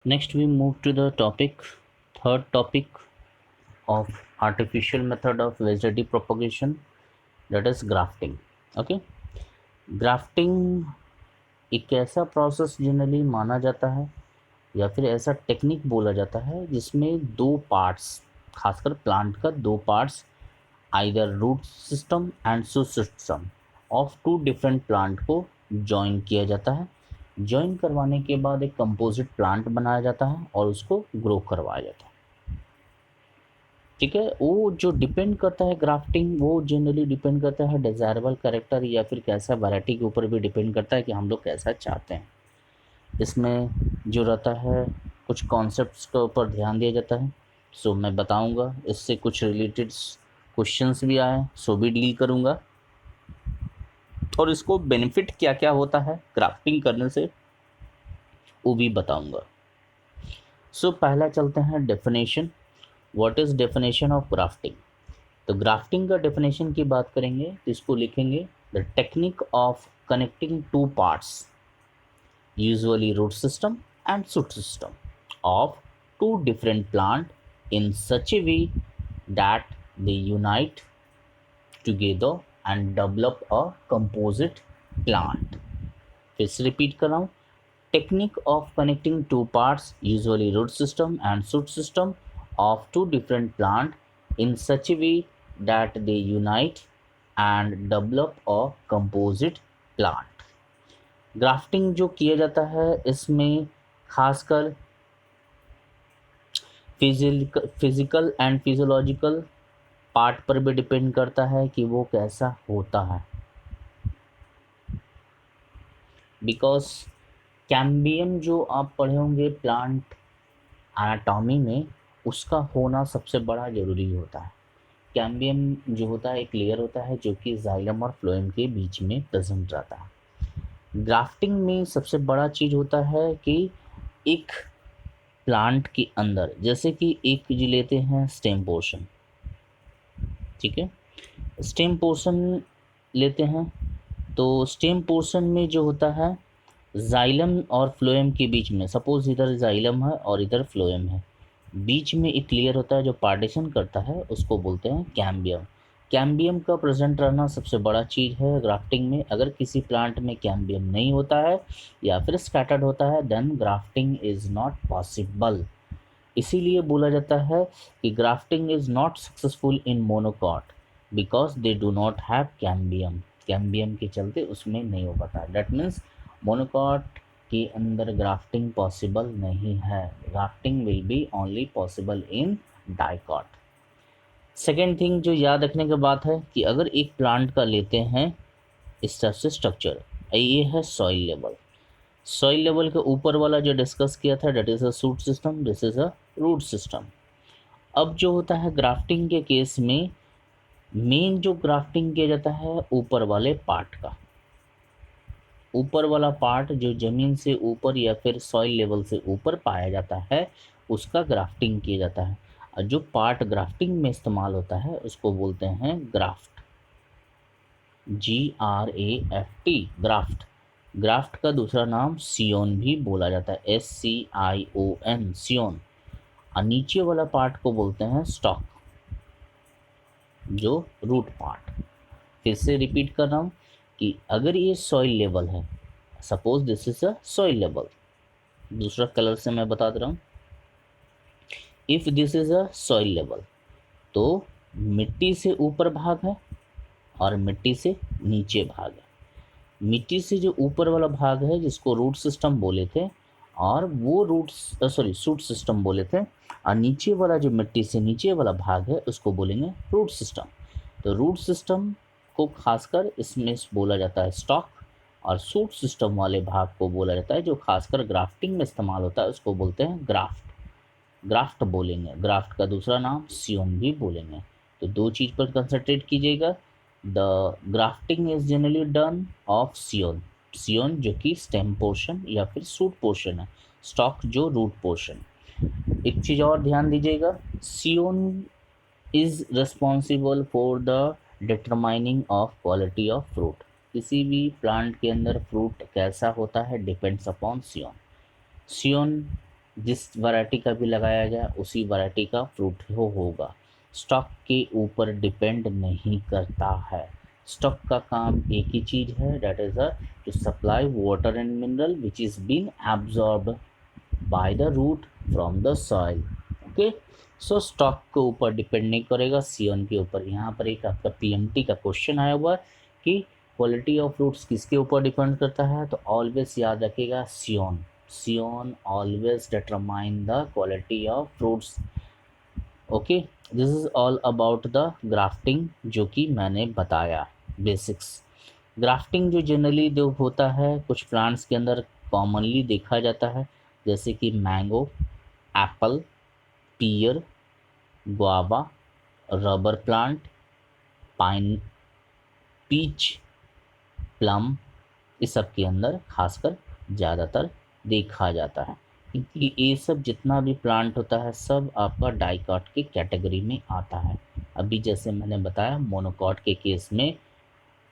Next, we move to the topic, third topic of artificial method of vegetative propagation, that is grafting. Okay, grafting एक ऐसा process generally माना जाता है या फिर ऐसा टेक्निक बोला जाता है जिसमें दो पार्ट्स, खासकर प्लांट का दो parts, either root system and shoot system of two different plant को जॉइन किया जाता है। जॉइन करवाने के बाद एक कंपोजिट प्लांट बनाया जाता है और उसको ग्रो करवाया जाता है। ठीक है, वो जो डिपेंड करता है ग्राफ्टिंग, वो जनरली डिपेंड करता है डिज़ायरेबल कैरेक्टर या फिर कैसा वैरायटी के ऊपर भी डिपेंड करता है कि हम लोग कैसा चाहते हैं। इसमें जो रहता है कुछ कॉन्सेप्ट्स के ऊपर ध्यान दिया जाता है, सो मैं बताऊंगा। इससे कुछ रिलेटेड क्वेश्चंस भी आए, सो भी डील करूंगा, और इसको बेनिफिट क्या क्या होता है ग्राफ्टिंग करने से वो भी बताऊंगा। सो पहला चलते हैं definition. What is definition of grafting? तो ग्राफ्टिंग का डेफिनेशन की बात करेंगे तो इसको लिखेंगे the technique of connecting two parts, usually root system and shoot system of two different plant in such a way that they unite together and develop a composite plant. फिर से repeat कर रहा हूँ, technique of connecting two parts usually root system and shoot system of two different plant in such a way that they unite and develop a composite plant. Grafting जो किया जाता है इसमें खासकर फिजिकल एंड फिजियोलॉजिकल पार्ट पर भी depend करता है कि वो कैसा होता है, बिकॉज कैम्बियम जो आप पढ़े होंगे प्लांट एनाटॉमी में, उसका होना सबसे बड़ा ज़रूरी होता है। कैम्बियम जो होता है एक लेयर होता है जो कि जाइलम और फ्लोएम के बीच में प्रेजेंट रहता है। ग्राफ्टिंग में सबसे बड़ा चीज़ होता है कि एक प्लांट के अंदर, जैसे कि एक जो लेते हैं स्टेम पोर्शन, ठीक है, स्टेम पोर्शन लेते हैं तो स्टेम पोर्शन में जो होता है जाइलम और फ्लोएम के बीच में, सपोज इधर जाइलम है और इधर फ्लोएम है, बीच में एक लेयर होता है जो पार्टीशन करता है, उसको बोलते हैं कैम्बियम। कैम्बियम का प्रेजेंट रहना सबसे बड़ा चीज़ है ग्राफ्टिंग में। अगर किसी प्लांट में कैम्बियम नहीं होता है या फिर स्कैटर्ड होता है then grafting is not possible. इसीलिए बोला जाता है कि grafting is not successful in monocot because they do not have cambium. Cambium के चलते उसमें नहीं हो पाता। डैट मीन्स मोनोकॉट के अंदर ग्राफ्टिंग पॉसिबल नहीं है। Grafting will be only possible in dicot. Second thing जो याद रखने की बात है कि अगर एक प्लांट का लेते हैं इस तरह से स्ट्रक्चर, ये है सॉइल लेवल। सॉइल लेवल के ऊपर वाला जो डिस्कस किया था that is a shoot system, this is a root system. अब जो होता है ग्राफ्टिंग के केस में मेन जो ग्राफ्टिंग किया जाता है ऊपर वाले पार्ट का, ऊपर वाला पार्ट जो ज़मीन से ऊपर या फिर सॉइल लेवल से ऊपर पाया जाता है उसका ग्राफ्टिंग किया जाता है। और जो पार्ट ग्राफ्टिंग में इस्तेमाल होता है उसको बोलते हैं ग्राफ्ट, GRAFT, ग्राफ्ट। ग्राफ्ट का दूसरा नाम सियोन भी बोला जाता है, SCION, सियोन। और नीचे वाला पार्ट को बोलते हैं स्टॉक, जो रूट पार्ट। फिर से रिपीट कर रहा हूँ कि अगर ये सॉइल लेवल है, suppose this is a soil level, दूसरा कलर से मैं बता दे रहा हूँ, if this is a soil level तो मिट्टी से ऊपर भाग है और मिट्टी से नीचे भाग है। मिट्टी से जो ऊपर वाला भाग है जिसको रूट सिस्टम बोले थे, और वो शूट सिस्टम बोले थे, और नीचे वाला जो मिट्टी से नीचे वाला भाग है उसको बोलेंगे रूट सिस्टम। तो रूट सिस्टम को खासकर इसमें बोला जाता है स्टॉक, और शूट सिस्टम वाले भाग को बोला जाता है जो खासकर ग्राफ्टिंग में इस्तेमाल होता है उसको बोलते हैं ग्राफ्ट। ग्राफ्ट बोलेंगे, ग्राफ्ट का दूसरा नाम सियोन भी बोलेंगे। तो दो चीज़ पर कंसंट्रेट कीजिएगा। The grafting is generally done of scion, scion जो कि स्टेम पोर्शन या फिर सूट पोर्शन है, स्टॉक जो रूट पोर्शन। एक चीज़ और ध्यान दीजिएगा, scion is responsible for the determining of quality of fruit. किसी भी प्लांट के अंदर फ्रूट कैसा होता है डिपेंड्स अपॉन सियोन। सियोन जिस वैरायटी का भी लगाया जाए उसी वैरायटी का फ्रूट होगा। स्टॉक के ऊपर डिपेंड नहीं करता है। स्टॉक का काम एक ही चीज़ है, that is to supply water and mineral which is been absorbed by the root from the soil. Okay, so stock के ऊपर डिपेंड नहीं करेगा, सियोन के ऊपर। यहाँ पर एक आपका पीएमटी का क्वेश्चन आया हुआ है कि क्वालिटी ऑफ फ्रूट्स किसके ऊपर डिपेंड करता है, तो ऑलवेज याद रखिएगा scion. Scion always determine the quality of fruits. Okay, this is all about the grafting जो कि मैंने बताया बेसिक्स। ग्राफ्टिंग जो जनरली जो होता है कुछ प्लांट्स के अंदर कॉमनली देखा जाता है, जैसे कि mango, apple, pear, guava, rubber plant, pine, peach, plum, इस सब के अंदर खासकर ज़्यादातर देखा जाता है, क्योंकि ये सब जितना भी प्लांट होता है सब आपका डाइकॉट की कैटेगरी में आता है। अभी जैसे मैंने बताया मोनोकॉट के केस में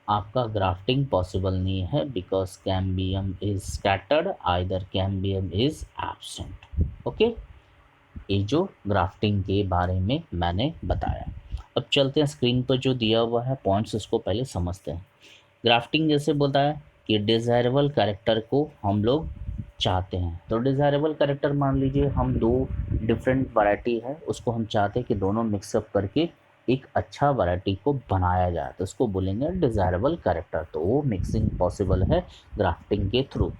आपका ग्राफ्टिंग पॉसिबल नहीं है, because cambium is scattered, either cambium is absent. Okay, ये जो ग्राफ्टिंग के बारे में मैंने बताया। अब चलते हैं स्क्रीन पर जो दिया हुआ है पॉइंट्स, उसको पहले समझते हैं। ग्राफ्टिंग जैसे बोलता है कि डिज़ायरेबल कैरेक्टर को हम लोग चाहते हैं, तो डिज़ायरेबल कैरेक्टर मान लीजिए हम दो डिफरेंट वैरायटी है उसको हम चाहते हैं कि दोनों मिक्सअप करके एक अच्छा वैरायटी को बनाया जाए, तो उसको बोलेंगे डिज़ायरेबल कैरेक्टर। तो वो मिक्सिंग पॉसिबल है ग्राफ्टिंग के थ्रू।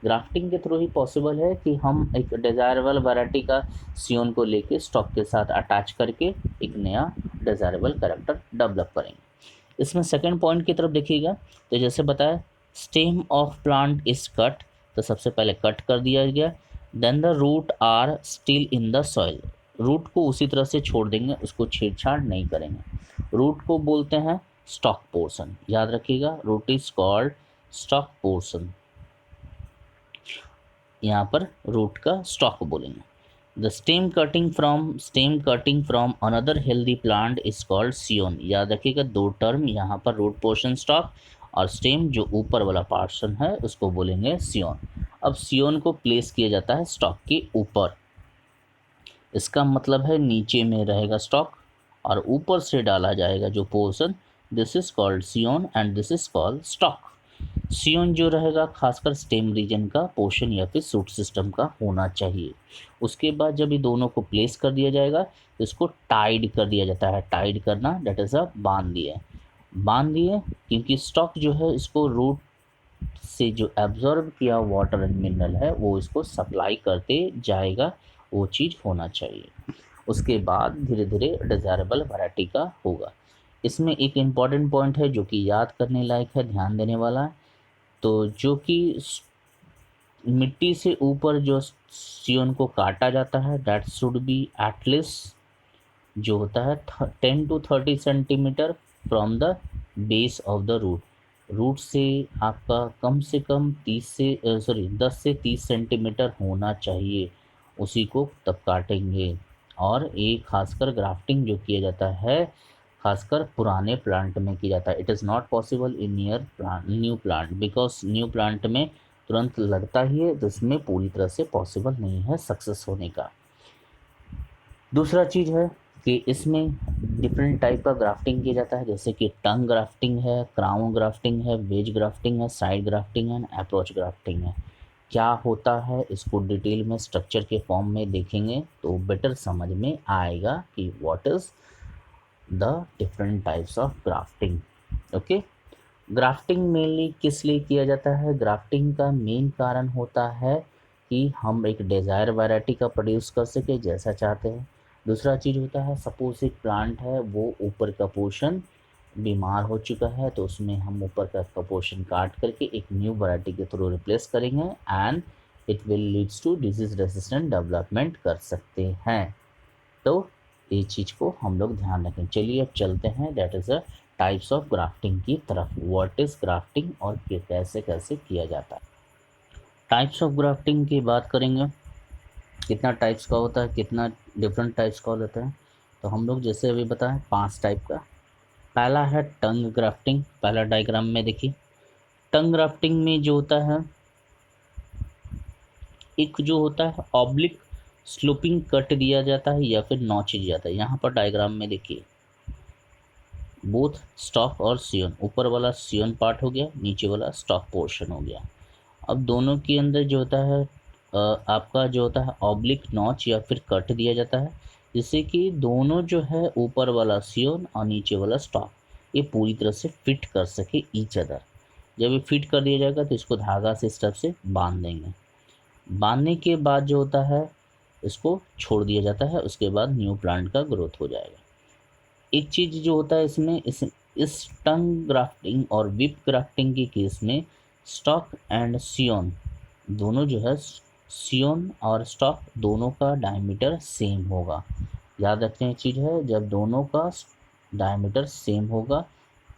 ग्राफ्टिंग के थ्रू ही पॉसिबल है कि हम एक डिज़ायरेबल वैरायटी का सियोन को लेके स्टॉक के साथ अटैच करके एक नया डिज़ायरेबल कैरेक्टर डेवलप करेंगे। इसमें सेकंड पॉइंट की तरफ देखिएगा, तो जैसे बताया stem of plant is cut, तो सबसे पहले कट कर दिया गया। Then the root are still in the soil, root को उसी तरह से छोड़ देंगे, उसको छेड़छाड़ नहीं करेंगे। रूट को बोलते हैं स्टॉक पोर्शन, याद रखिएगा root is called stock portion, यहाँ पर रूट का स्टॉक बोलेंगे। The stem cutting from another healthy plant is called सियोन। याद रखिएगा दो टर्म यहाँ पर, रूट पोर्शन स्टॉक और स्टेम जो ऊपर वाला पोर्शन है उसको बोलेंगे सियोन। अब सियोन को प्लेस किया जाता है स्टॉक के ऊपर, इसका मतलब है नीचे में रहेगा स्टॉक और ऊपर से डाला जाएगा जो portion, this is called scion and this is called stock. Scion जो रहेगा खासकर स्टेम रीजन का पोर्शन या फिर सूट सिस्टम का होना चाहिए। उसके बाद जब ये दोनों को प्लेस कर दिया जाएगा तो इसको टाइड कर दिया जाता है। टाइड करना डेट इज़ बांध दिए, बांध दिए, क्योंकि स्टॉक जो है इसको रूट से जो एब्जॉर्ब किया वाटर एंड मिनरल है वो इसको सप्लाई करते जाएगा, वो चीज़ होना चाहिए। उसके बाद धीरे धीरे डिज़ायरेबल वैरायटी का होगा। इसमें एक इम्पॉर्टेंट पॉइंट है जो कि याद करने लायक है, ध्यान देने वाला है, तो जो कि मिट्टी से ऊपर जो सियोन को काटा जाता है दैट शुड बी एटलीस्ट जो होता है 10 to 30 centimetre from the base of the root. Root से आपका कम से कम 10 से 30 सेंटीमीटर होना चाहिए, उसी को तब काटेंगे। और एक खासकर ग्राफ्टिंग जो किया जाता है खासकर पुराने प्लांट में किया जाता है। It is not possible in new plant, because new plant में तुरंत लगता ही है, तो इसमें पूरी तरह से पॉसिबल नहीं है सक्सेस होने का। दूसरा चीज़ है कि इसमें डिफरेंट टाइप का ग्राफ्टिंग किया जाता है, जैसे कि टंग ग्राफ्टिंग है, क्राउन ग्राफ्टिंग है, वेज ग्राफ्टिंग है, साइड ग्राफ्टिंग है, अप्रोच ग्राफ्टिंग है। क्या होता है इसको डिटेल में स्ट्रक्चर के फॉर्म में देखेंगे तो बेटर समझ में आएगा कि what is the different types of grafting. Okay, grafting mainly किस लिए किया जाता है? ग्राफ्टिंग का मेन कारण होता है कि हम एक डिज़ायर वैरायटी का प्रोड्यूस कर सके जैसा चाहते हैं। दूसरा चीज़ होता है सपोज एक प्लांट है वो ऊपर का पोर्शन बीमार हो चुका है, तो उसमें हम ऊपर का पोर्शन काट करके एक न्यू वैरायटी के थ्रू रिप्लेस करेंगे and it will leads to disease resistant development कर सकते हैं। तो ये चीज़ को हम लोग ध्यान रखें। चलिए अब चलते हैं that is a types of grafting की तरफ। व्हाट इज़ ग्राफ्टिंग और कैसे कैसे किया जाता है। टाइप्स ऑफ ग्राफ्टिंग की बात करेंगे, कितना टाइप्स का होता है, कितना डिफरेंट टाइप्स का होता है, तो हम लोग जैसे अभी बताएं 5 टाइप का। पहला है टंग ग्राफ्टिंग, पहला डायग्राम में देखिए। टंग ग्राफ्टिंग में जो होता है एक जो होता है ऑब्लिक स्लोपिंग कट दिया जाता है या फिर नॉच दिया जाता है। यहाँ पर डायग्राम में देखिए, बोथ स्टॉक और सियोन, ऊपर वाला सियोन पार्ट हो गया, नीचे वाला स्टॉक पोर्शन हो गया। अब दोनों के अंदर जो होता है आपका जो होता है ऑब्लिक नॉच या फिर कट दिया जाता है, जिससे कि दोनों जो है ऊपर वाला सियोन और नीचे वाला स्टॉक ये पूरी तरह से फिट कर सके ईच अदर। जब ये फिट कर दिया जाएगा तो इसको धागा से इस तरफ से बांध देंगे। बांधने के बाद जो होता है इसको छोड़ दिया जाता है, उसके बाद न्यू प्लांट का ग्रोथ हो जाएगा। एक चीज़ जो होता है इसमें इस टंग ग्राफ्टिंग और विप ग्राफ्टिंग के केस में स्टॉक एंड सियोन दोनों जो है, सियोन और स्टॉक दोनों का डायमीटर सेम होगा। याद रखने की चीज़ है, जब दोनों का डायमीटर सेम होगा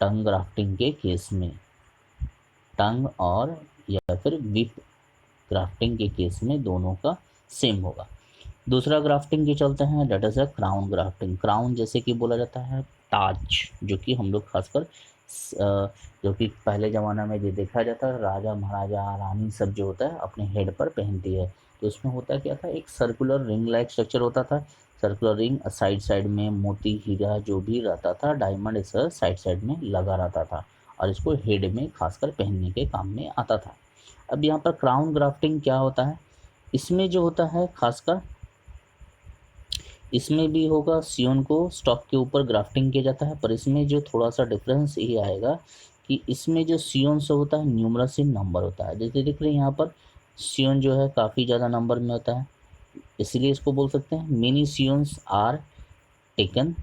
टंग ग्राफ्टिंग के केस में, टंग और या फिर विप ग्राफ्टिंग के केस में दोनों का सेम होगा। दूसरा ग्राफ्टिंग के चलते हैं, that is a crown grafting. Crown जैसे कि बोला जाता है ताज, जो कि हम लोग खासकर जो कि पहले ज़माना में जो देखा जाता है राजा महाराजा रानी सब जो होता है अपने हेड पर पहनती है, तो उसमें होता क्या था, एक सर्कुलर रिंग लाइक स्ट्रक्चर होता था। सर्कुलर रिंग साइड साइड में मोती हीरा जो भी रहता था, डायमंड इस साइड साइड में लगा रहता था और इसको हेड में खासकर पहनने के काम में आता था। अब यहाँ पर क्राउन ग्राफ्टिंग क्या होता है, इसमें जो होता है खासकर इसमें भी होगा सियोन को स्टॉक के ऊपर ग्राफ्टिंग किया जाता है, पर इसमें जो थोड़ा सा डिफरेंस ये आएगा कि इसमें जो सियोन से होता है न्यूमरस इन नंबर होता है। जैसे देख रहे हैं यहाँ पर सियोन जो है काफ़ी ज़्यादा नंबर में होता है, इसलिए इसको बोल सकते हैं मेनी सियोन्स आर टेकन।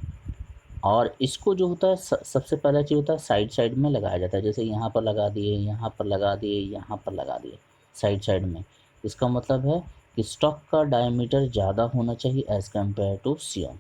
और इसको जो होता है सबसे पहला चीज़ होता है साइड साइड में लगाया जाता है, जैसे यहाँ पर लगा दिए, यहाँ पर लगा दिए, यहाँ पर लगा दिए, साइड साइड में। इसका मतलब है कि स्टॉक का डायमीटर ज़्यादा होना चाहिए एज़ कम्पेयर टू सियोन।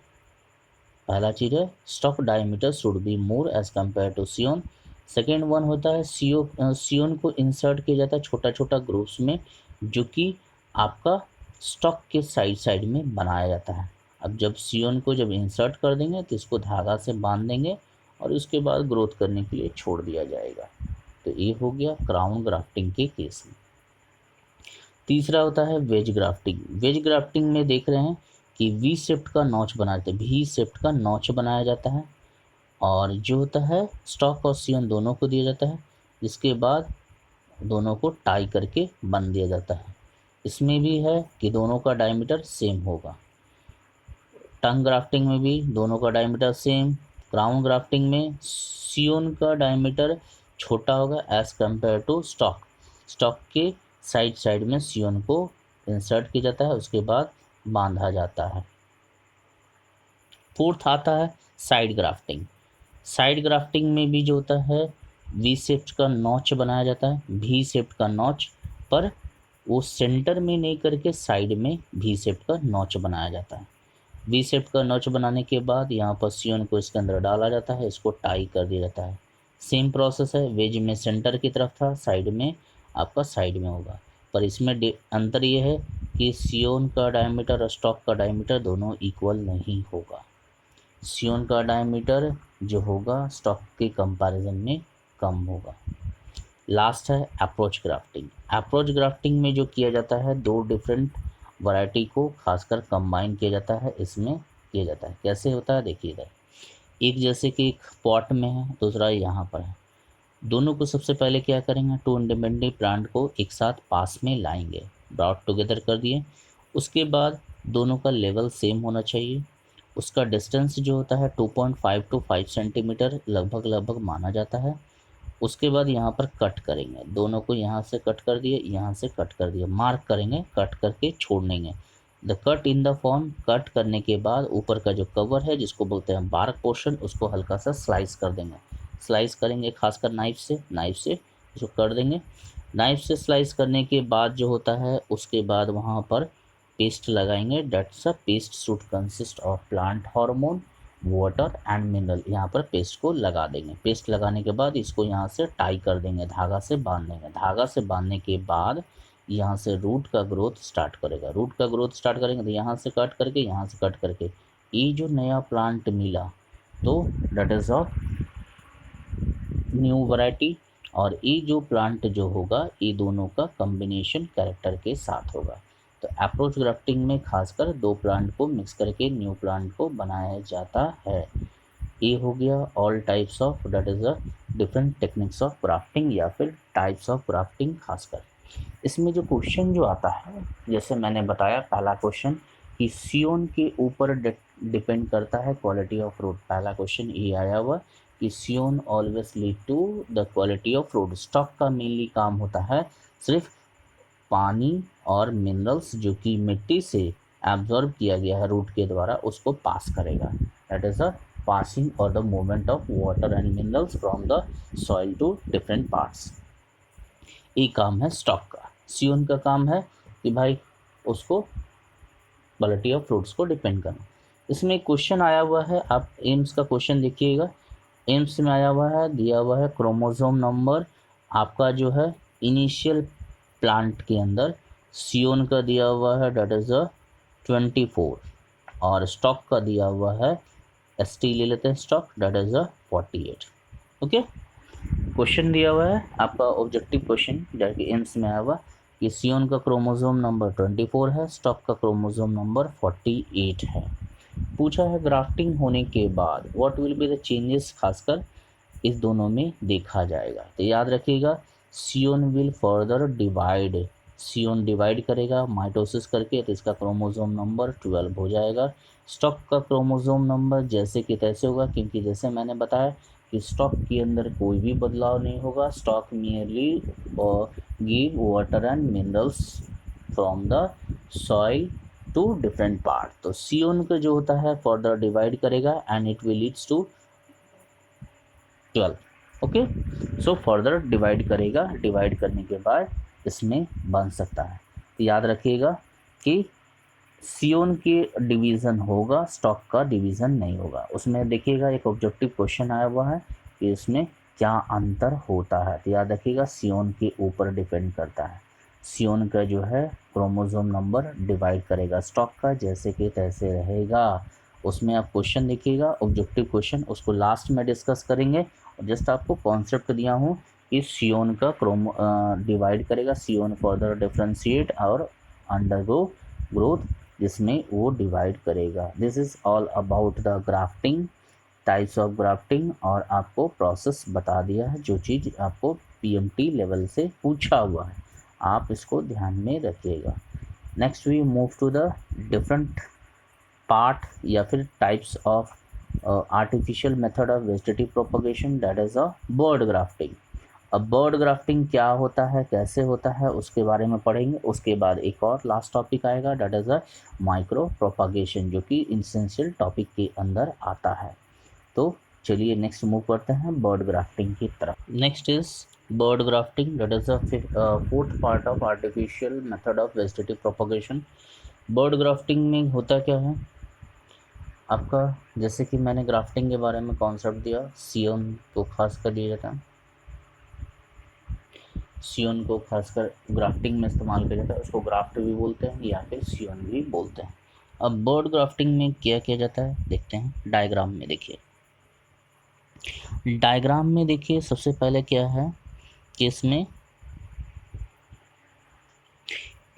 पहला चीज़ है stock diameter should be more as compare to scion. Second one होता है सियोन को इंसर्ट किया जाता है छोटा छोटा ग्रुप्स में, जो कि आपका स्टॉक के साइड साइड में बनाया जाता है। अब जब सियोन को जब इंसर्ट कर देंगे तो इसको धागा से बांध देंगे और उसके बाद ग्रोथ करने के लिए छोड़ दिया जाएगा। तो ये हो गया क्राउन ग्राफ्टिंग के केस में। तीसरा होता है वेज ग्राफ्टिंग। वेज ग्राफ्टिंग में देख रहे हैं कि वी शेप्ड का नॉच बनाते हैं, वी शेप्ड का नॉच बनाया जाता है और जो होता है स्टॉक और सियोन दोनों को दिया जाता है, जिसके बाद दोनों को टाई करके बंध दिया जाता है। इसमें भी है कि दोनों का डायमीटर सेम होगा। टंग ग्राफ्टिंग में भी दोनों का डायमीटर सेम। क्राउन ग्राफ्टिंग में सियोन का डायमीटर छोटा होगा as compare to stock. Stock के साइड साइड में सियोन को इंसर्ट किया जाता है, उसके बाद बांधा जाता है। फोर्थ आता है साइड ग्राफ्टिंग। साइड ग्राफ्टिंग में भी जो होता है वी शेप्ड का नॉच बनाया जाता है, वी शेप्ड का नॉच, पर वो सेंटर में नहीं करके साइड में वी शेप्ड का नॉच बनाया जाता है। वी शेप का नॉच बनाने के बाद यहाँ पर सियोन को इसके अंदर डाला जाता है, इसको टाई कर दिया जाता है। सेम प्रोसेस है, वेज में सेंटर की तरफ था, साइड में आपका साइड में होगा, पर इसमें अंतर ये है कि सियोन का डायमीटर और स्टॉक का डायमीटर दोनों इक्वल नहीं होगा। सियोन का डायमीटर जो होगा स्टॉक के कंपैरिजन में कम होगा। लास्ट है अप्रोच ग्राफ्टिंग। अप्रोच ग्राफ्टिंग में जो किया जाता है दो डिफरेंट वैरायटी को खासकर कंबाइन किया जाता है, इसमें किया जाता है। कैसे होता है देखिए इधर, एक जैसे कि एक पॉट में है, दूसरा यहाँ पर है। दोनों को सबसे पहले क्या करेंगे, टू इंडिपेंडेंट प्लांट को एक साथ पास में लाएंगे, ब्रॉड टुगेदर कर दिए। उसके बाद दोनों का लेवल सेम होना चाहिए। उसका डिस्टेंस जो होता है 2.5 to 5 सेंटीमीटर लगभग माना जाता है। उसके बाद यहाँ पर कट करेंगे, दोनों को यहाँ से कट कर दिए, यहाँ से कट कर दिए, मार्क करेंगे, कट करके छोड़ देंगे। The cut in the form, cut करने के बाद ऊपर का जो कवर है जिसको बोलते हैं बार्क पोर्शन, उसको हल्का सा स्लाइस कर देंगे। स्लाइस करेंगे खासकर नाइफ से उसको कर देंगे। नाइफ से स्लाइस करने के बाद जो होता है उसके बाद वहाँ पर पेस्ट लगाएंगे। Dates a paste should consist of plant hormone, water and mineral. यहाँ पर पेस्ट को लगा देंगे। पेस्ट लगाने के बाद इसको यहाँ से टाई कर देंगे, धागा से बांध देंगे। धागा से बांधने के बाद यहाँ से रूट का ग्रोथ स्टार्ट करेगा। रूट का ग्रोथ स्टार्ट करेंगे तो यहाँ से कट करके, यहाँ से कट करके ये जो नया प्लांट मिला तो that is of new variety. और ये जो प्लांट जो होगा ये दोनों का कॉम्बिनेशन कैरेक्टर के साथ होगा। तो अप्रोच ग्राफ्टिंग में खासकर दो प्लांट को मिक्स करके न्यू प्लांट को बनाया जाता है। ये हो गया all types of, that is a different techniques of grafting या फिर टाइप्स ऑफ ग्राफ्टिंग। खासकर इसमें जो क्वेश्चन जो आता है, जैसे मैंने बताया पहला क्वेश्चन कि सियोन के ऊपर डिपेंड करता है क्वालिटी ऑफ फ्रूट। पहला क्वेश्चन ये आया हुआ कि scion always lead to the quality of fruit. Stock का मेनली काम होता है सिर्फ पानी और मिनरल्स जो कि मिट्टी से एब्जॉर्ब किया गया है रूट के द्वारा, उसको पास करेगा। दैट इज अ पासिंग और the movement of water and minerals from the soil to different parts. ये काम है स्टॉक का। सियोन का काम है कि भाई उसको क्वालिटी ऑफ फ्रूट्स को डिपेंड करना। इसमें क्वेश्चन आया हुआ है, आप एम्स का क्वेश्चन देखिएगा। एम्स में आया हुआ है, दिया हुआ है क्रोमोसोम नंबर आपका जो है इनिशियल प्लांट के अंदर सियोन का दिया हुआ है, डेट इज़ 24, और स्टॉक का दिया हुआ है, एस टी ले लेते हैं stock, that is 48। Okay, question दिया हुआ है आपका ऑब्जेक्टिव क्वेश्चन जो कि एम्स में आया हुआ कि सियोन का क्रोमोसोम नंबर 24 है, स्टॉक का क्रोमोसोम नंबर 48 है। पूछा है ग्राफ्टिंग होने के बाद what will be the changes, खासकर इस दोनों में देखा जाएगा। तो याद रखिएगा सियोन विल फर्दर डिवाइड, सियोन डिवाइड करेगा माइटोसिस करके, तो इसका क्रोमोसोम नंबर 12 हो जाएगा। स्टॉक का क्रोमोसोम नंबर जैसे कि तैसे होगा, क्योंकि जैसे मैंने बताया कि स्टॉक के अंदर कोई भी बदलाव नहीं होगा। Stock merely give water and minerals from the soil to different part. तो सियोन का जो होता है फर्दर डिवाइड करेगा and it will leads to 12। Okay, so further divide करेगा, डिवाइड करने के बाद इसमें बन सकता है। तो याद रखिएगा कि सियोन की डिवीज़न होगा, स्टॉक का डिवीज़न नहीं होगा। उसमें देखिएगा एक ऑब्जेक्टिव क्वेश्चन आया हुआ है कि इसमें क्या अंतर होता है। तो याद रखिएगा सियोन के ऊपर डिपेंड करता है। सियोन का जो है क्रोमोसोम नंबर डिवाइड करेगा, स्टॉक का जैसे कि तैसे रहेगा। उसमें आप क्वेश्चन देखिएगा ऑब्जेक्टिव क्वेश्चन, उसको लास्ट में डिस्कस करेंगे। और जस्ट आपको कॉन्सेप्ट दिया हूँ कि सियोन का डिवाइड करेगा, सियोन फर्दर डिफ्रेंशिएट और अंडरगो ग्रोथ, जिसमें वो डिवाइड करेगा। This is all about the grafting, types of grafting, और आपको प्रोसेस बता दिया है। जो चीज़ आपको पीएमटी लेवल से पूछा हुआ है आप इसको ध्यान में रखिएगा। Next we move to the different part या फिर types of artificial method of vegetative propagation, that is a bird grafting. अब बर्ड ग्राफ्टिंग क्या होता है, कैसे होता है, उसके बारे में पढ़ेंगे। उसके बाद एक और लास्ट टॉपिक आएगा, that is a micro propagation, जो कि इसेंशियल टॉपिक के अंदर आता है। तो चलिए नेक्स्ट मूव करते हैं बर्ड ग्राफ्टिंग की तरफ। Next is bud grafting, that is the fourth part of artificial method of vegetative propagation. Bud grafting में होता क्या है आपका, जैसे कि मैंने ग्राफ्टिंग के बारे में कॉन्सेप्ट दिया, सियोन को खास कर दिया जाता है, सियोन को खासकर ग्राफ्टिंग में इस्तेमाल किया जाता है, उसको ग्राफ्ट भी बोलते हैं या फिर सियोन भी बोलते हैं। अब बर्ड ग्राफ्टिंग में क्या किया जाता है देखते हैं डायग्राम में। देखिए डायग्राम में देखिए सबसे पहले क्या है कि इसमें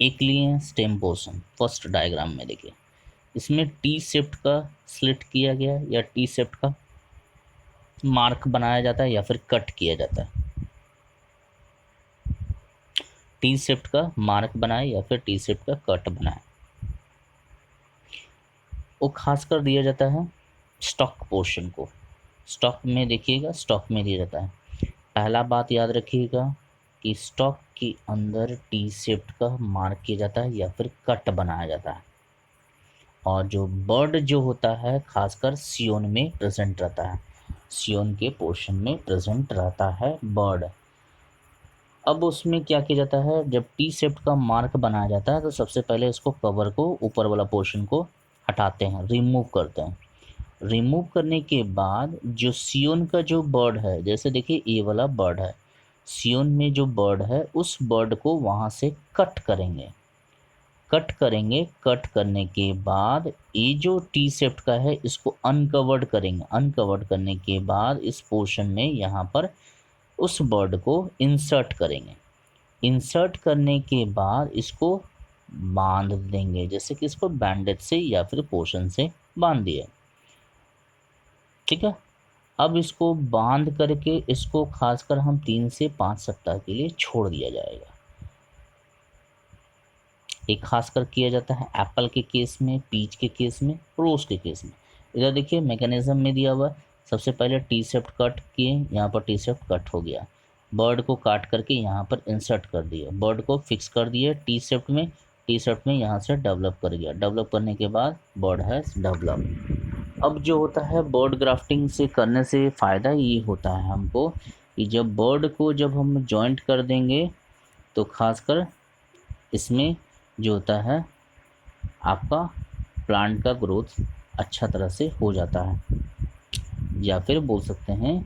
एक लिए स्टेम पोर्शन। फर्स्ट डायग्राम में देखिए इसमें टी शेप्ड का स्लिट किया गया है या टी शेप्ड का मार्क बनाया जाता है या फिर कट किया जाता है। टी शेप्ड का मार्क बनाए या फिर टी शेप्ड का कट बनाए, वो खास कर दिया जाता है स्टॉक पोर्शन को। स्टॉक में देखिएगा, स्टॉक में दिया जाता है। पहला बात याद रखिएगा कि स्टॉक के अंदर टी शेप्ड का मार्क किया जाता है या फिर कट बनाया जाता है। और जो बर्ड जो होता है खासकर सियोन में प्रेजेंट रहता है, सियोन के पोर्शन में प्रेजेंट रहता है बर्ड। अब उसमें क्या किया जाता है, जब टी शेप्ड का मार्क बनाया जाता है तो सबसे पहले इसको कवर को, ऊपर वाला पोर्शन को हटाते हैं, रिमूव करते हैं। रिमूव करने के बाद जो सियोन का जो बर्ड है, जैसे देखिए ये वाला बर्ड है, सियोन में जो बर्ड है उस बर्ड को वहाँ से कट करेंगे। कट करेंगे, कट करने के बाद ये जो टी शेप्ड का है इसको अनकवर्ड करेंगे। अनकवर्ड करने के बाद इस पोर्शन में यहाँ पर उस बर्ड को इंसर्ट करेंगे। इंसर्ट करने के बाद इसको बांध देंगे, जैसे कि इसको बैंडेज से या फिर पोर्शन से बांध दिया। ठीक है, अब इसको बांध करके इसको खासकर हम 3 से 5 सप्ताह के लिए छोड़ दिया जाएगा। एक खासकर किया जाता है एप्पल के केस में, पीच के केस में, रोज के केस में। इधर देखिए मैकेनिज्म में दिया हुआ है। सबसे पहले टी सेप्ट कट किए, यहाँ पर टी सेप्ट कट हो गया। बर्ड को काट करके यहाँ पर इंसर्ट कर दिया, बर्ड को फिक्स कर दिया टी सेप्ट में। टी सेप्ट में यहाँ से डेवलप कर गया, डेवलप करने के बाद बर्ड हैज़ डेवलप। अब जो होता है बर्ड ग्राफ्टिंग से करने से फ़ायदा ये होता है हमको कि जब बर्ड को जब हम जॉइंट कर देंगे तो खासकर इसमें जो होता है आपका प्लांट का ग्रोथ अच्छा तरह से हो जाता है, या फिर बोल सकते हैं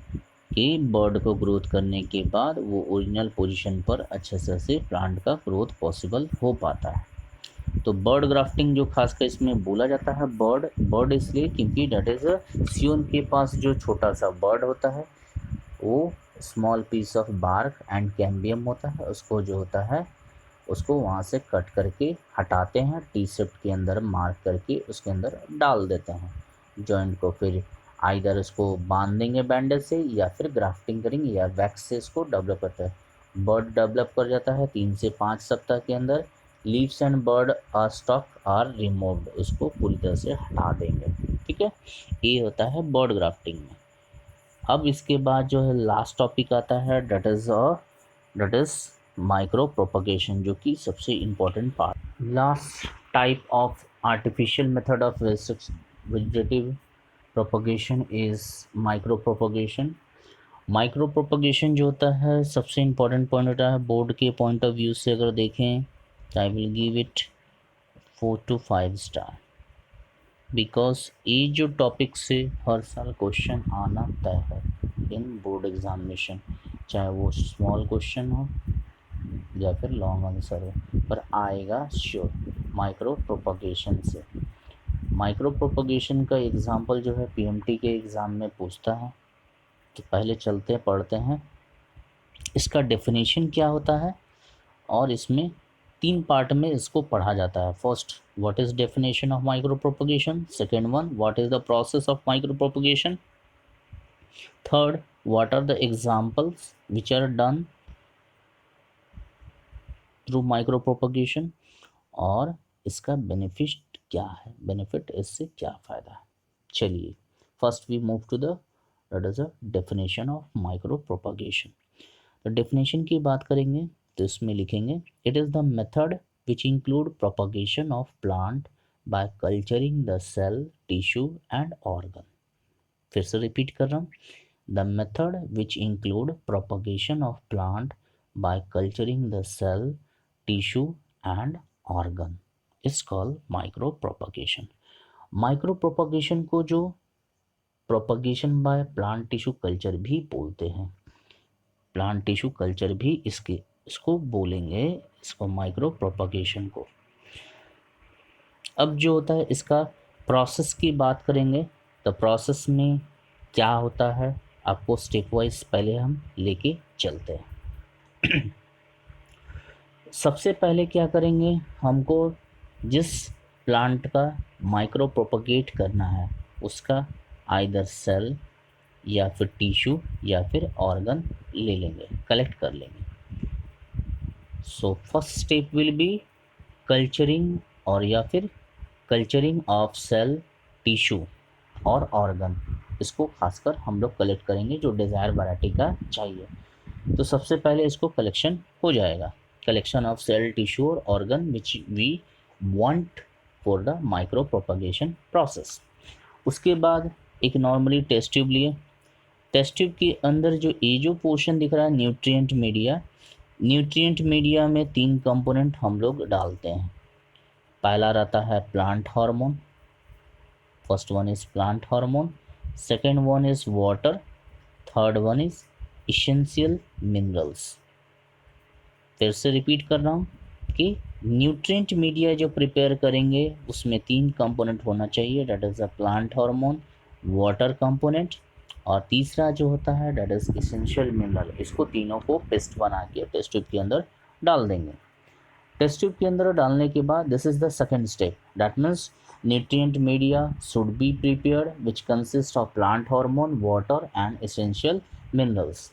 कि बर्ड को ग्रोथ करने के बाद वो ओरिजिनल पोजीशन पर अच्छे तरह से प्लांट का ग्रोथ पॉसिबल हो पाता है। तो बर्ड ग्राफ्टिंग जो खासकर इसमें बोला जाता है बर्ड बर्ड इसलिए क्योंकि डेट इज़ सियोन के पास जो छोटा सा बर्ड होता है वो small piece of bark and cambium होता है, उसको जो होता है उसको वहाँ से कट करके हटाते हैं, टी सेप्ट के अंदर मार्क करके उसके अंदर डाल देते हैं जॉइंट को। फिर आइदर इसको बांध देंगे बैंडेज से या फिर ग्राफ्टिंग करेंगे या वैक्स से इसको डेवलप करते हैं। बर्ड डेवलप कर जाता है 3 से 5 सप्ताह के अंदर। Leaves and bird are stock are removed, उसको पूरी तरह से हटा देंगे। ठीक है, ये होता है बर्ड ग्राफ्टिंग में। अब इसके बाद जो है लास्ट टॉपिक आता है डेट इज़ माइक्रो प्रोपगेशन, जो कि सबसे important part. Last type of artificial method of vegetative propagation is micro propagation. Micro propagation जो होता है सबसे इम्पोर्टेंट पॉइंट होता है बोर्ड के पॉइंट ऑफ व्यू से अगर देखें तो I will give it 4 to 5 star, because ये जो टॉपिक से हर साल क्वेश्चन आना तय है इन बोर्ड एग्जामिनेशन, चाहे वो स्मॉल क्वेश्चन हो या फिर लॉन्ग आंसर हो, पर आएगा श्योर माइक्रो प्रोपगेशन से। माइक्रो प्रोपगेशन का एग्जांपल जो है पीएमटी के एग्ज़ाम में पूछता है, तो पहले चलते हैं पढ़ते हैं इसका डेफिनेशन क्या होता है। और इसमें 3 पार्ट में इसको पढ़ा जाता है। First, what is definition of micro propagation. Second one, what is the process of micro propagation. Third, what are the examples which are done through micro propagation, और इसका बेनिफिट क्या है, बेनिफिट इससे क्या फ़ायदा है। चलिए first we move to the that is a definition of micro propagation. तो डेफिनेशन की बात करेंगे तो इसमें लिखेंगे it is the method which include propagation of plant by culturing the cell, tissue and organ. फिर से रिपीट कर रहा हूँ, the method which include propagation of plant by culturing the cell, tissue and organ is called micro propagation. Micro propagation को जो propagation by plant tissue culture भी बोलते हैं, प्लांट टिश्यू कल्चर भी इसको बोलेंगे, इसको माइक्रो प्रोपगेशन को। अब जो होता है इसका प्रोसेस की बात करेंगे तो प्रोसेस में क्या होता है आपको स्टेप वाइज पहले हम लेके चलते हैं। सबसे पहले क्या करेंगे, हमको जिस प्लांट का माइक्रो प्रोपगेट करना है उसका आइदर सेल या फिर टिश्यू या फिर ऑर्गन ले लेंगे, कलेक्ट कर लेंगे। So first step will be culturing और या फिर कल्चरिंग ऑफ सेल, टिश्यू और ऑर्गन। इसको खासकर हम लोग कलेक्ट करेंगे जो डिज़ायर वैरायटी का चाहिए। तो सबसे पहले इसको कलेक्शन हो जाएगा, कलेक्शन ऑफ सेल, टिश्यू और organ which we want for the micro propagation process. उसके बाद एक नॉर्मली टेस्ट ट्यूब लिए, टेस्ट ट्यूब के अंदर जो पोर्शन दिख रहा है न्यूट्रिएंट मीडिया, न्यूट्रिएंट मीडिया में 3 कंपोनेंट हम लोग डालते हैं। पहला रहता है plant hormone, first one is plant hormone, second one is water, third one is essential minerals. फिर से रिपीट कर रहा हूँ कि न्यूट्रिएंट मीडिया जो प्रिपेयर करेंगे उसमें 3 कंपोनेंट होना चाहिए, date is a plant hormone, water component और तीसरा जो होता है डेट इज़ इसेंशियल मिनरल। इसको तीनों को पेस्ट बना के टेस्ट ट्यूब के अंदर डाल देंगे। टेस्ट ट्यूब के अंदर डालने के बाद this is the second step, that means nutrient media should be prepared which consist of plant hormone, water and essential minerals.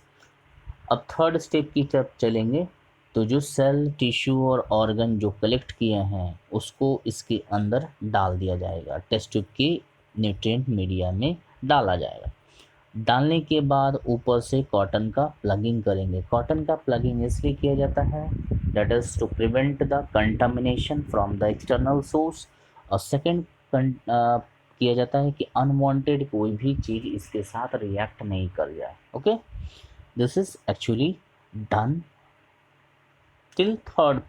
अब थर्ड स्टेप की तरफ चलेंगे, तो जो सेल, टिश्यू और ऑर्गन जो कलेक्ट किए हैं उसको इसके अंदर डाल दिया जाएगा, टेस्ट ट्यूब की न्यूट्रिएंट मीडिया में डाला जाएगा। डालने के बाद ऊपर से कॉटन का प्लगिंग करेंगे। कॉटन का प्लगिंग इसलिए किया जाता है that is to prevent the contamination from the external source, और सेकेंड किया जाता है कि अनवांटेड कोई भी चीज़ इसके साथ रिएक्ट नहीं कर जाए। Okay, this is actually done till third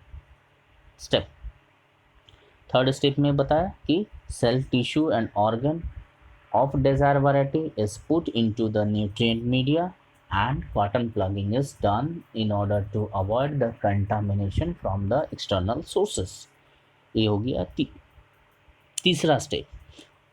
step. Third step में बताया कि cell, tissue and organ of desired variety is put into the nutrient media and cotton plugging is done in order to avoid the contamination from the external sources। ये हो गया तीसरा step.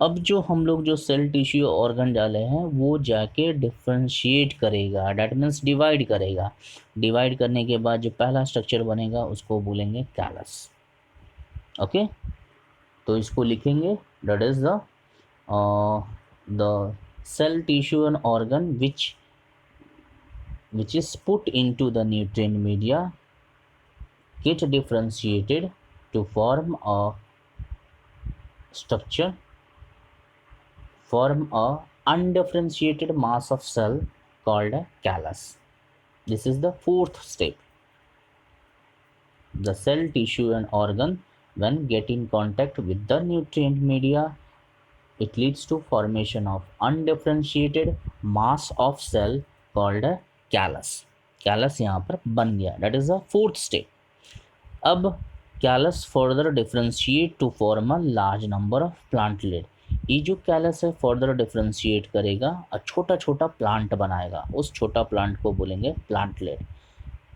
अब जो हम लोग जो सेल, टिश्यू, ऑर्गन डाले हैं वो जाके डिफ्रेंशिएट करेगा, डेट मीन्स डिवाइड करेगा। डिवाइड करने के बाद जो पहला स्ट्रक्चर बनेगा उसको बोलेंगे कैलस। ओके, तो इसको लिखेंगे that is the cell, tissue and organ which is put into the nutrient media get differentiated to form a structure, form a undifferentiated mass of cell called a callus. This is the fourth step. The cell, tissue and organ when get in contact with the nutrient media, it leads to formation of undifferentiated mass of cell called a callus। callus यहाँ पर बन गया, that is the fourth step। अब callus further differentiate to form a large number of plantlet। ये जो callus है further differentiate करेगा और छोटा छोटा प्लांट बनाएगा, उस छोटा प्लांट को बोलेंगे plantlet।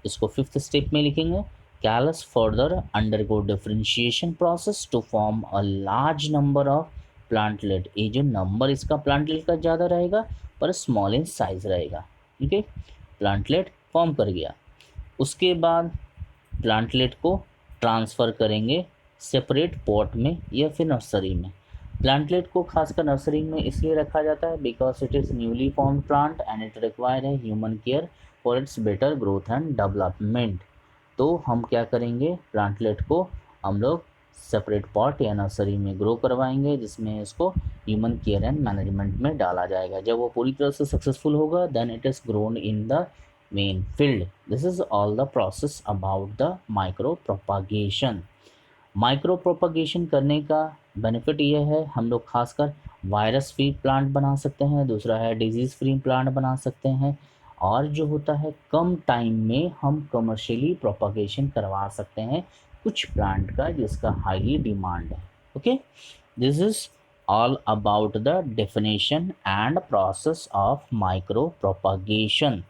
इसको फिफ्थ स्टेप में लिखेंगे, callus further undergo differentiation process to form a large number of plantlet. ये जो नंबर इसका प्लांटलेट का ज़्यादा रहेगा पर स्मॉल इन साइज रहेगा। ठीक है, प्लांटलेट फॉर्म कर गया। उसके बाद प्लांटलेट को ट्रांसफ़र करेंगे सेपरेट पॉट में या फिर नर्सरी में। प्लांटलेट को खासकर नर्सरी में इसलिए रखा जाता है because it is newly form plant and it require है human care for its better growth and development. तो हम क्या करेंगे, प्लांटलेट को हम लोग सेपरेट पॉट या नर्सरी में ग्रो करवाएंगे जिसमें इसको ह्यूमन केयर एंड मैनेजमेंट में डाला जाएगा। जब वो पूरी तरह से सक्सेसफुल होगा then it is grown in the main field. This is all the process about the micro propagation. Micro propagation करने का बेनिफिट ये है, हम लोग खासकर वायरस फ्री प्लांट बना सकते हैं, दूसरा है डिजीज़ फ्री प्लांट बना सकते हैं, और जो होता है कम टाइम में हम कमर्शियली प्रोपागेशन करवा सकते हैं कुछ प्लांट का जिसका हाईली डिमांड है। Okay, this is all about the definition and process of micro propagation.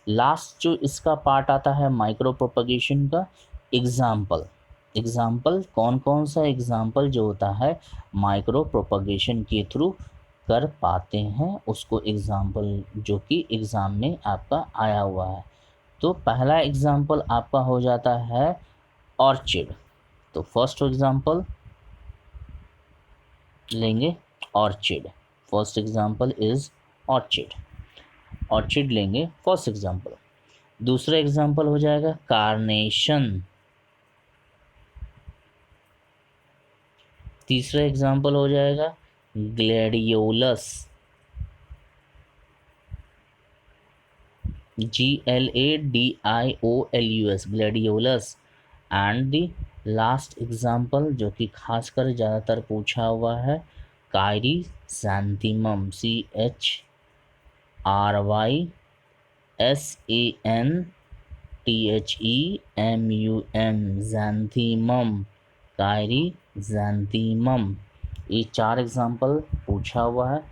Last जो इसका पार्ट आता है माइक्रो प्रोपागेशन का, एग्जाम्पल। एग्जाम्पल कौन कौन सा एग्जाम्पल जो होता है माइक्रो प्रोपागेशन के थ्रू कर पाते हैं उसको एग्जाम्पल जो कि एग्ज़ाम में आपका आया हुआ है। तो पहला एग्जाम्पल आपका हो जाता है ऑर्चिड। तो फर्स्ट एग्जाम्पल लेंगे orchid, first example is orchid. Orchid लेंगे फर्स्ट एग्जाम्पल। दूसरा एग्जाम्पल हो जाएगा कार्नेशन। तीसरा एग्जाम्पल हो जाएगा gladiolus, GLADIOLUS, gladiolus. And the last example जो कि खासकर ज़्यादातर पूछा हुआ है काइरिसैंथेमम, CHRYSANTHEMUM, ज़ैंथीमम, काइरिसैंथेमम। ये चार एग्जाम्पल पूछा हुआ है।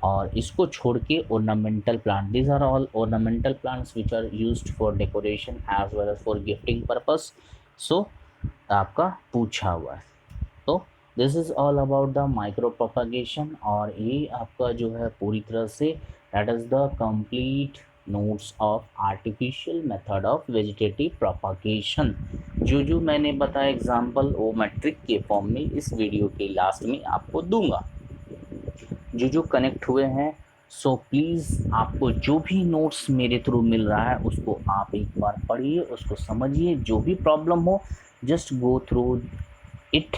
और इसको छोड़ के ornamental plant, these are all ornamental plants which are used for decoration as well as for gifting purpose। so आपका पूछा हुआ है। तो this is all about the micro propagation, और ये आपका जो है पूरी तरह say that is the complete notes of artificial method of vegetative propagation. जो जो मैंने बताया एग्जाम्पल वो मैं ट्रिक के फॉर्म में इस वीडियो के लास्ट में आपको दूंगा। जो जो कनेक्ट हुए हैं सो प्लीज़ आपको जो भी नोट्स मेरे थ्रू मिल रहा है उसको आप एक बार पढ़िए, उसको समझिए, जो भी प्रॉब्लम हो just go through it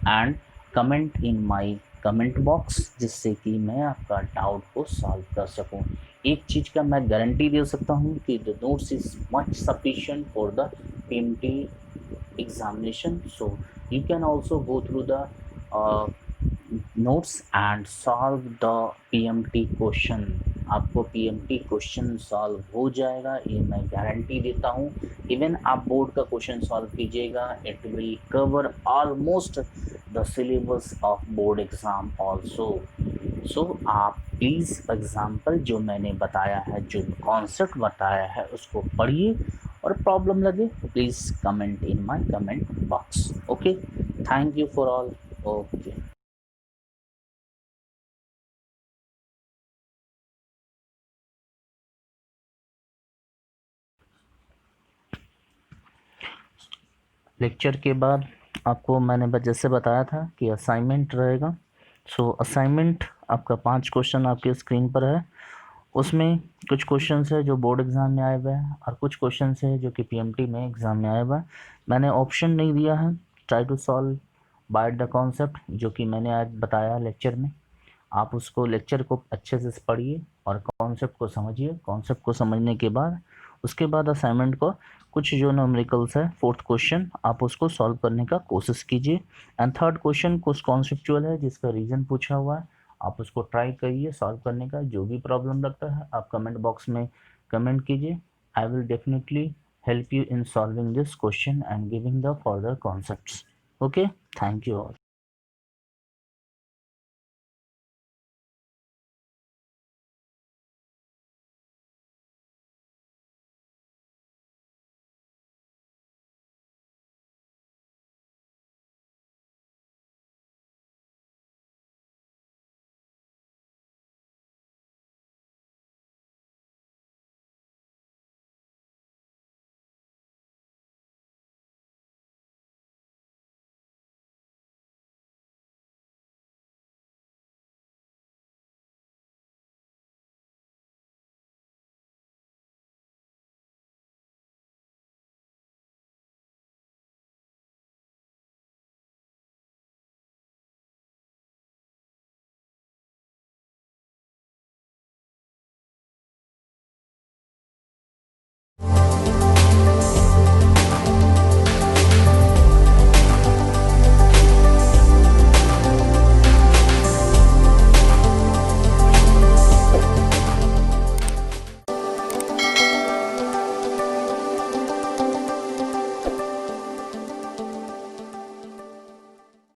and comment in my comment box, जिससे कि मैं आपका डाउट को सॉल्व कर सकूं। एक चीज़ का मैं गारंटी दे सकता हूं कि the notes is much sufficient for the PMT examination, so you can also go through the notes and solve the PMT question. आपको PMT क्वेश्चन सॉल्व हो जाएगा, ये मैं गारंटी देता हूँ। इवन आप बोर्ड का क्वेश्चन सॉल्व कीजिएगा, it will cover almost the syllabus of board exam also. So आप प्लीज़ एग्जाम्पल जो मैंने बताया है, जो कॉन्सेप्ट बताया है उसको पढ़िए, और प्रॉब्लम लगे please comment in my comment box. Okay, thank you for all. Okay, lecture के बाद आपको मैंने जैसे बताया था कि असाइनमेंट रहेगा। सो असाइनमेंट आपका 5 क्वेश्चन आपके स्क्रीन पर है। उसमें कुछ क्वेश्चन है जो बोर्ड एग्ज़ाम में आए हुए हैं और कुछ क्वेश्चन है जो कि पीएमटी में एग्ज़ाम में आए हुए हैं। मैंने ऑप्शन नहीं दिया है, try to solve by the concept, जो कि मैंने आज बताया लेक्चर में। आप उसको लेक्चर को अच्छे से पढ़िए और कॉन्सेप्ट को समझिए। कॉन्सेप्ट को समझने के बाद उसके बाद असाइनमेंट को कुछ जो न्यूमेरिकल्स है 4th क्वेश्चन आप उसको सॉल्व करने का कोशिश कीजिए। एंड 3rd क्वेश्चन कुछ कॉन्सेप्चुअल है जिसका रीज़न पूछा हुआ है, आप उसको ट्राई करिए सॉल्व करने का। जो भी प्रॉब्लम लगता है आप कमेंट बॉक्स में कमेंट कीजिए। I will definitely help you in solving this question and giving the further concepts. Okay, thank you all.